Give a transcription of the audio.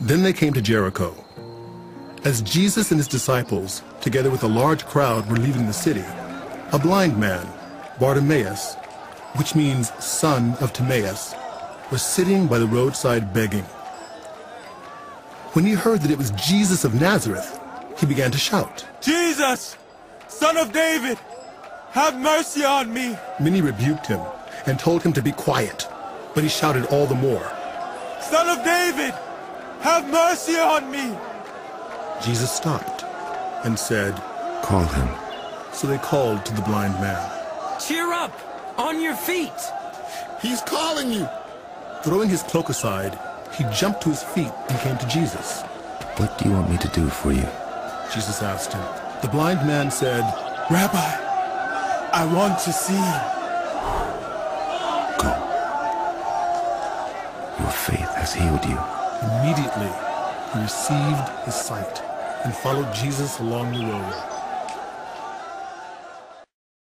Then they came to Jericho. As Jesus and his disciples, together with a large crowd, were leaving the city, a blind man, Bartimaeus, which means son of Timaeus, was sitting by the roadside begging. When he heard that it was Jesus of Nazareth, he began to shout, "Jesus, Son of David, have mercy on me." Many rebuked him and told him to be quiet, but he shouted all the more, "Son of David, have mercy on me." Jesus stopped and said, "Call him." So they called to the blind man. "Cheer up! On your feet!" "He's calling you!" Throwing his cloak aside, he jumped to his feet and came to Jesus. "What do you want me to do for you?" Jesus asked him. The blind man said, "Rabbi, I want to see." Go. Your faith has healed you. Immediately, he received his sight and followed Jesus along the road.